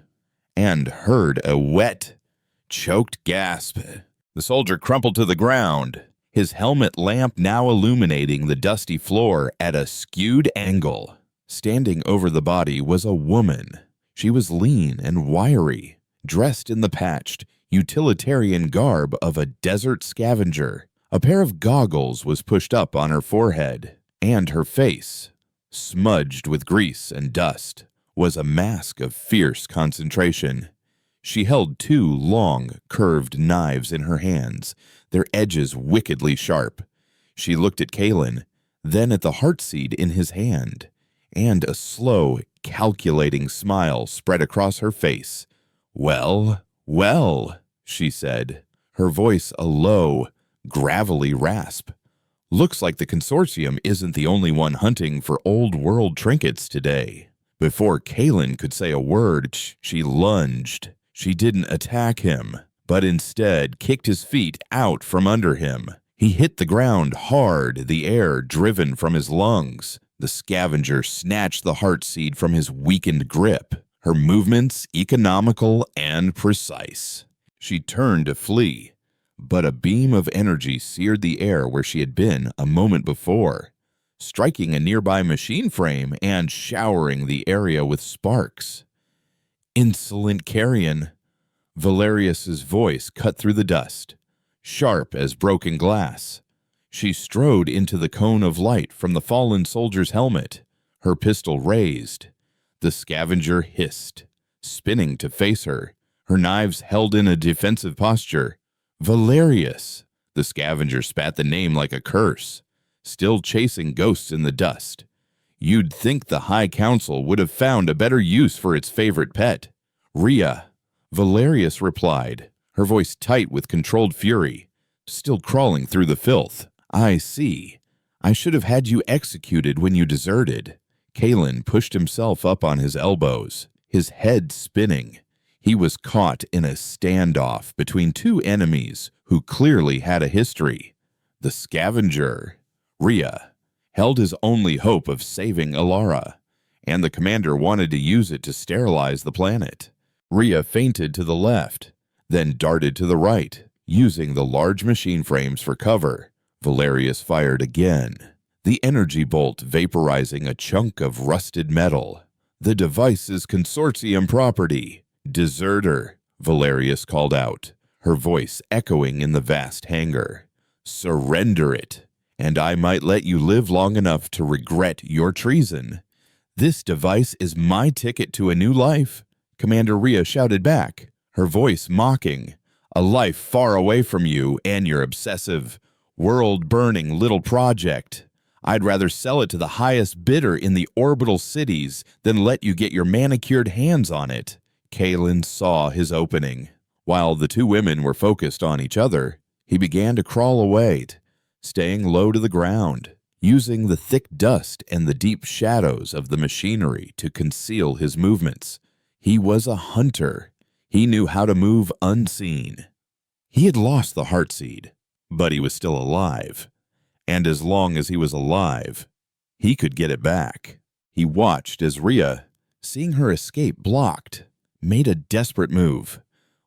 and heard a wet, choked gasp. The soldier crumpled to the ground, his helmet lamp now illuminating the dusty floor at a skewed angle. Standing over the body was a woman. She was lean and wiry, dressed in the patched, utilitarian garb of a desert scavenger. A pair of goggles was pushed up on her forehead, and her face, smudged with grease and dust, was a mask of fierce concentration. She held 2 long, curved knives in her hands, their edges wickedly sharp. She looked at Kalen, then at the heartseed in his hand, and a slow, calculating smile spread across her face. "Well, well," she said, her voice a low, gravelly rasp. "Looks like the consortium isn't the only one hunting for old-world trinkets today." Before Kalen could say a word, she lunged. She didn't attack him, but instead kicked his feet out from under him. He hit the ground hard, the air driven from his lungs. The scavenger snatched the heartseed from his weakened grip, her movements economical and precise. She turned to flee, but a beam of energy seared the air where she had been a moment before, striking a nearby machine frame and showering the area with sparks. "Insolent carrion!" Valerius's voice cut through the dust, sharp as broken glass. She strode into the cone of light from the fallen soldier's helmet, her pistol raised. The scavenger hissed, spinning to face her, her knives held in a defensive posture. "Valerius!" The scavenger spat the name like a curse, still chasing ghosts in the dust. You'd think the High Council would have found a better use for its favorite pet. Rhea, Valerius replied, her voice tight with controlled fury, still crawling through the filth. I see. I should have had you executed when you deserted. Kalen pushed himself up on his elbows, his head spinning. He was caught in a standoff between two enemies who clearly had a history. The scavenger, Rhea, held his only hope of saving Alara, and the commander wanted to use it to sterilize the planet. Rhea feinted to the left, then darted to the right, using the large machine frames for cover. Valerius fired again, the energy bolt vaporizing a chunk of rusted metal. The device is Consortium property. Deserter, Valerius called out, her voice echoing in the vast hangar. Surrender it, and I might let you live long enough to regret your treason. This device is my ticket to a new life, Commander Rhea shouted back, her voice mocking. A life far away from you and your obsessive, world-burning little project. I'd rather sell it to the highest bidder in the orbital cities than let you get your manicured hands on it. Kalen saw his opening. While the two women were focused on each other, he began to crawl away, staying low to the ground, using the thick dust and the deep shadows of the machinery to conceal his movements. He was a hunter. He knew how to move unseen. He had lost the Heartseed, but he was still alive. And as long as he was alive, he could get it back. He watched as Rhea, seeing her escape blocked, made a desperate move.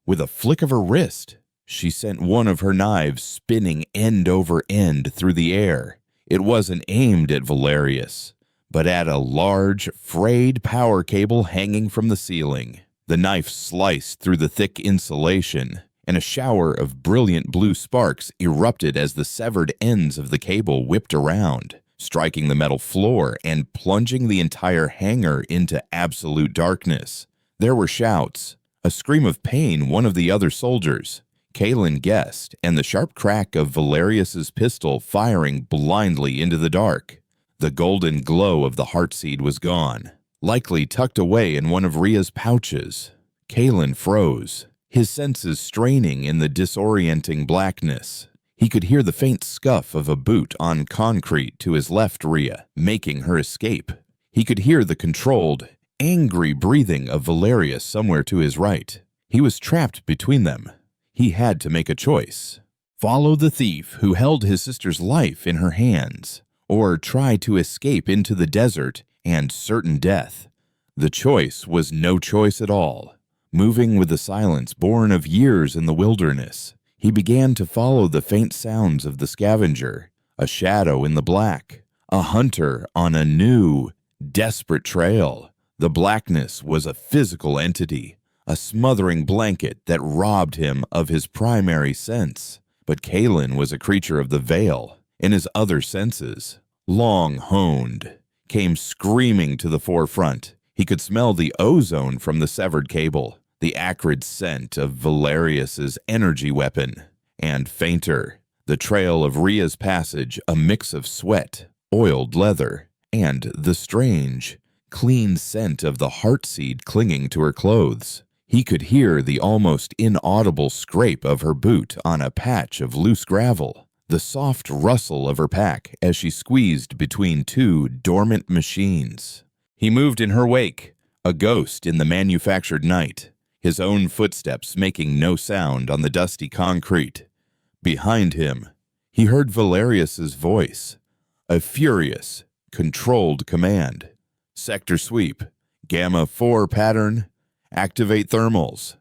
With a flick of her wrist, she sent one of her knives spinning end over end through the air. It wasn't aimed at Valerius, but at a large, frayed power cable hanging from the ceiling. The knife sliced through the thick insulation, and a shower of brilliant blue sparks erupted as the severed ends of the cable whipped around, striking the metal floor and plunging the entire hangar into absolute darkness. There were shouts, a scream of pain one of the other soldiers, Kalen guessed, and the sharp crack of Valerius's pistol firing blindly into the dark. The golden glow of the Heartseed was gone, likely tucked away in one of Rhea's pouches. Kalen froze, his senses straining in the disorienting blackness. He could hear the faint scuff of a boot on concrete to his left, Rhea, making her escape. He could hear the controlled, angry breathing of Valerius somewhere to his right. He was trapped between them. He had to make a choice. Follow the thief who held his sister's life in her hands, or try to escape into the desert and certain death. The choice was no choice at all. Moving with the silence born of years in the wilderness, he began to follow the faint sounds of the scavenger, a shadow in the black, a hunter on a new, desperate trail. The blackness was a physical entity, a smothering blanket that robbed him of his primary sense. But Kalen was a creature of the veil, and his other senses, long honed, came screaming to the forefront. He could smell the ozone from the severed cable, the acrid scent of Valerius's energy weapon, and fainter, the trail of Rhea's passage, a mix of sweat, oiled leather, and the strange, clean scent of the Heartseed clinging to her clothes. He could hear the almost inaudible scrape of her boot on a patch of loose gravel, the soft rustle of her pack as she squeezed between two dormant machines. He moved in her wake, a ghost in the manufactured night, his own footsteps making no sound on the dusty concrete. Behind him, he heard Valerius's voice, a furious, controlled command. Sector sweep, Gamma 4 pattern, activate thermals.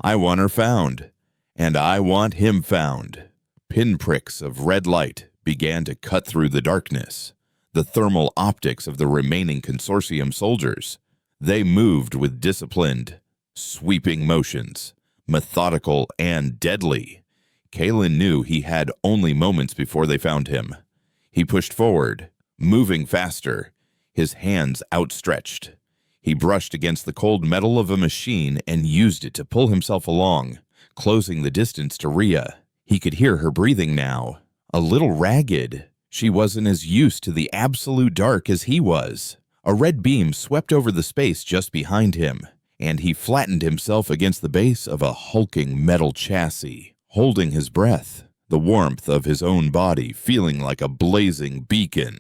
I want her found, and I want him found. Pinpricks of red light began to cut through the darkness, the thermal optics of the remaining Consortium soldiers. They moved with disciplined, sweeping motions, methodical and deadly. Kalen knew he had only moments before they found him. He pushed forward, moving faster, his hands outstretched. He brushed against the cold metal of a machine and used it to pull himself along, closing the distance to Rhea. He could hear her breathing now, a little ragged. She wasn't as used to the absolute dark as he was. A red beam swept over the space just behind him, and he flattened himself against the base of a hulking metal chassis, holding his breath, the warmth of his own body feeling like a blazing beacon.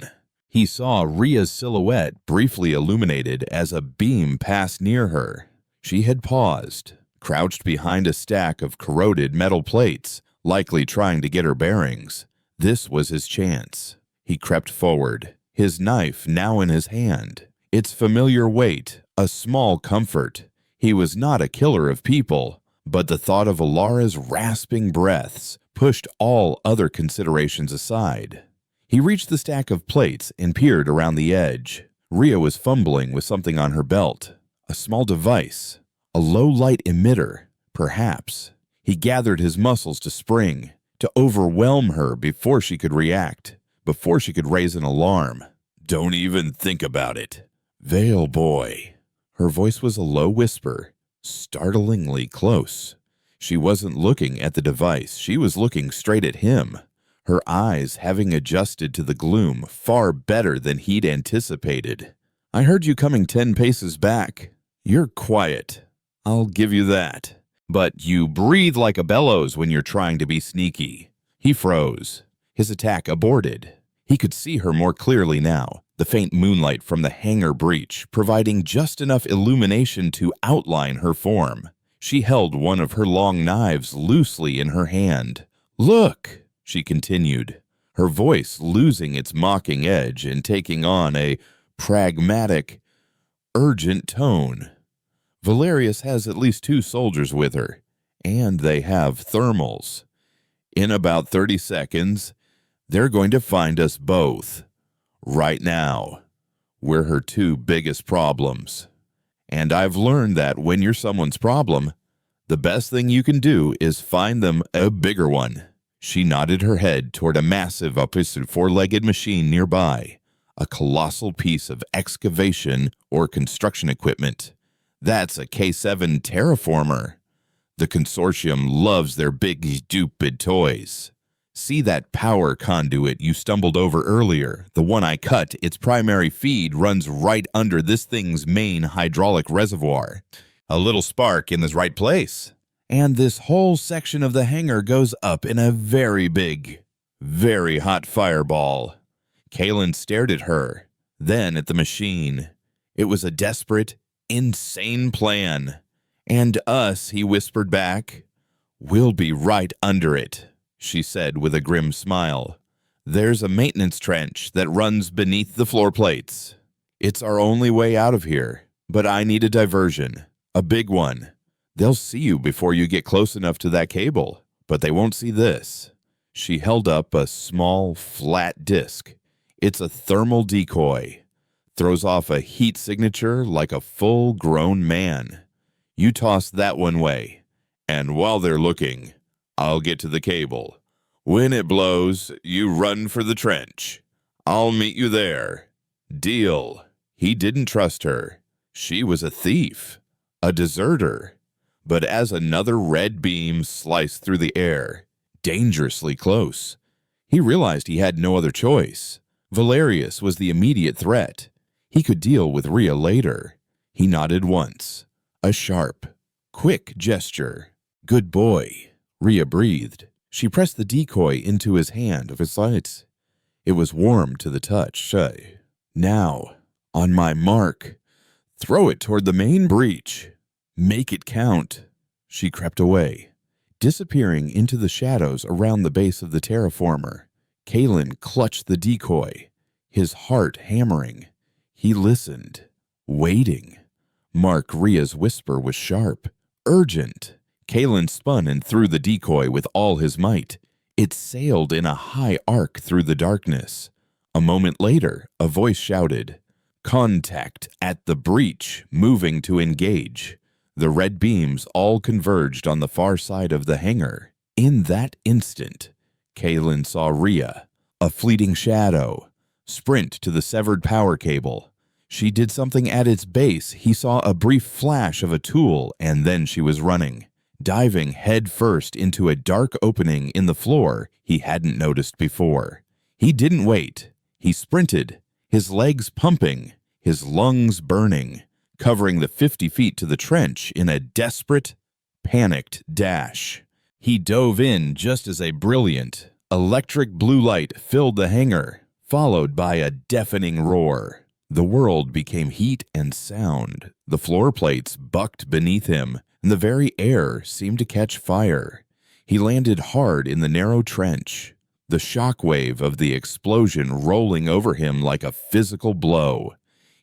He saw Rhea's silhouette briefly illuminated as a beam passed near her. She had paused, crouched behind a stack of corroded metal plates, likely trying to get her bearings. This was his chance. He crept forward, his knife now in his hand. Its familiar weight, a small comfort. He was not a killer of people, but the thought of Alara's rasping breaths pushed all other considerations aside. He reached the stack of plates and peered around the edge. Rhea was fumbling with something on her belt. A small device. A low-light emitter, perhaps. He gathered his muscles to spring, to overwhelm her before she could react, before she could raise an alarm. "Don't even think about it. Veil boy." Her voice was a low whisper, startlingly close. She wasn't looking at the device. She was looking straight at him, her eyes having adjusted to the gloom far better than he'd anticipated. "I heard you coming 10 paces back. You're quiet. I'll give you that. But you breathe like a bellows when you're trying to be sneaky." He froze, his attack aborted. He could see her more clearly now, the faint moonlight from the hangar breach providing just enough illumination to outline her form. She held one of her long knives loosely in her hand. "Look," she continued, her voice losing its mocking edge and taking on a pragmatic, urgent tone. "Valerius has at least 2 soldiers with her, and they have thermals. In about 30 seconds, they're going to find us both. Right now, we're her 2 biggest problems. And I've learned that when you're someone's problem, the best thing you can do is find them a bigger one." She nodded her head toward a massive opposite 4-legged machine nearby, a colossal piece of excavation or construction equipment. "That's a K7 terraformer. The consortium loves their big, stupid toys. See that power conduit you stumbled over earlier? The one I cut, its primary feed runs right under this thing's main hydraulic reservoir. A little spark in the right place, and this whole section of the hangar goes up in a very big, very hot fireball." Kalen stared at her, then at the machine. It was a desperate, insane plan. "And us," he whispered back. "We'll be right under it," she said with a grim smile. "There's a maintenance trench that runs beneath the floor plates. It's our only way out of here, but I need a diversion, a big one. They'll see you before you get close enough to that cable, but they won't see this." She held up a small, flat disc. "It's a thermal decoy. Throws off a heat signature like a full-grown man. You toss that one way, and while they're looking, I'll get to the cable. When it blows, you run for the trench. I'll meet you there. Deal." He didn't trust her. She was a thief, a deserter. But as another red beam sliced through the air, dangerously close, he realized he had no other choice. Valerius was the immediate threat. He could deal with Rhea later. He nodded once. A sharp, quick gesture. "Good boy," Rhea breathed. She pressed the decoy into his hand of his sight. It was warm to the touch. "Now, on my mark, throw it toward the main breach. Make it count." She crept away, disappearing into the shadows around the base of the terraformer. Kalen clutched the decoy, his heart hammering. He listened, waiting. Mark Rhea's whisper was sharp, urgent. Kalen spun and threw the decoy with all his might. It sailed in a high arc through the darkness. A moment later, a voice shouted, "Contact at the breach, moving to engage." The red beams all converged on the far side of the hangar. In that instant, Kalen saw Rhea, a fleeting shadow, sprint to the severed power cable. She did something at its base. He saw a brief flash of a tool, and then she was running, diving head first into a dark opening in the floor he hadn't noticed before. He didn't wait. He sprinted, his legs pumping, his lungs burning, covering the 50 feet to the trench in a desperate, panicked dash. He dove in just as a brilliant, electric blue light filled the hangar, followed by a deafening roar. The world became heat and sound. The floor plates bucked beneath him, and the very air seemed to catch fire. He landed hard in the narrow trench, the shockwave of the explosion rolling over him like a physical blow.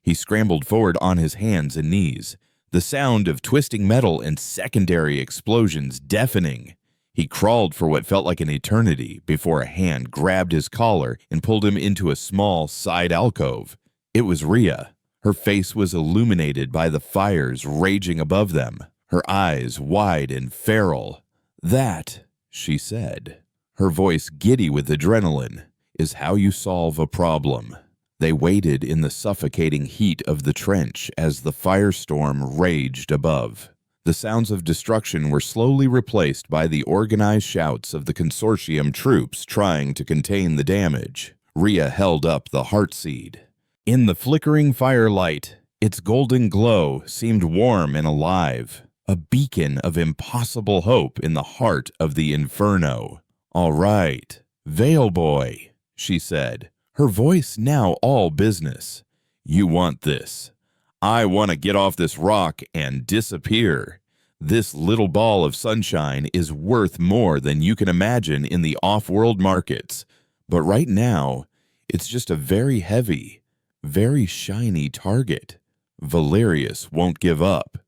He scrambled forward on his hands and knees, the sound of twisting metal and secondary explosions deafening. He crawled for what felt like an eternity before a hand grabbed his collar and pulled him into a small side alcove. It was Rhea. Her face was illuminated by the fires raging above them, her eyes wide and feral. "That," she said, her voice giddy with adrenaline, "is how you solve a problem." They waited in the suffocating heat of the trench as the firestorm raged above. The sounds of destruction were slowly replaced by the organized shouts of the consortium troops trying to contain the damage. Rhea held up the heartseed. In the flickering firelight, its golden glow seemed warm and alive, a beacon of impossible hope in the heart of the inferno. "All right, Veil Boy," she said, her voice now all business. "You want this. I want to get off this rock and disappear. This little ball of sunshine is worth more than you can imagine in the off-world markets, but right now, it's just a very heavy, very shiny target. Valerius won't give up.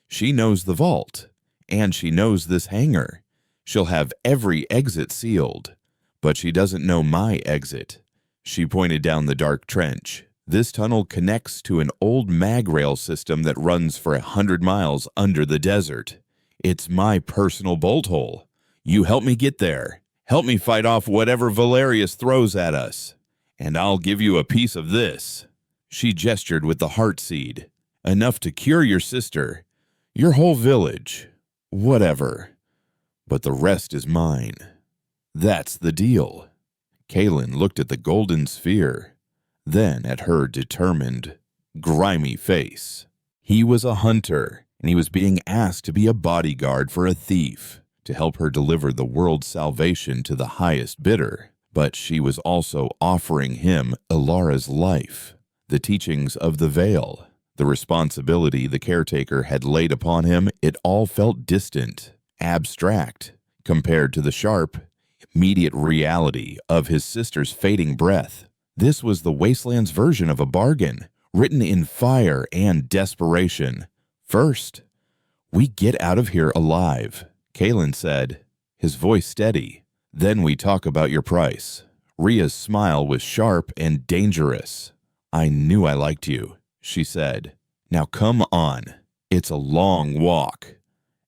She knows the vault, and she knows this hangar. She'll have every exit sealed, but she doesn't know my exit." She pointed down the dark trench. "This tunnel connects to an old mag rail system that runs for 100 miles under the desert. It's my personal bolt hole. You help me get there. Help me fight off whatever Valerius throws at us, and I'll give you a piece of this." She gestured with the heartseed. "Enough to cure your sister, your whole village, whatever. But the rest is mine." "That's the deal." Kaelin looked at the golden sphere, then at her determined, grimy face. He was a hunter, and he was being asked to be a bodyguard for a thief, to help her deliver the world's salvation to the highest bidder. But she was also offering him Ilara's life, the teachings of the Veil, the responsibility the caretaker had laid upon him. It all felt distant, abstract, compared to the sharp, immediate reality of his sister's fading breath. This was the Wasteland's version of a bargain, written in fire and desperation. "First, we get out of here alive," Kaelin said, his voice steady. "Then we talk about your price." Rhea's smile was sharp and dangerous. "I knew I liked you," she said. "Now come on. It's a long walk.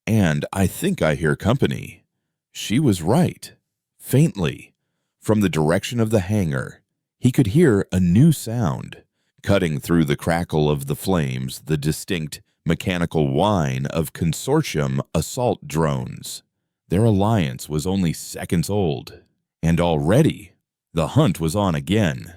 And I think I hear company." She was right. Faintly, from the direction of the hangar, he could hear a new sound, cutting through the crackle of the flames, the distinct mechanical whine of consortium assault drones. Their alliance was only seconds old, and already the hunt was on again.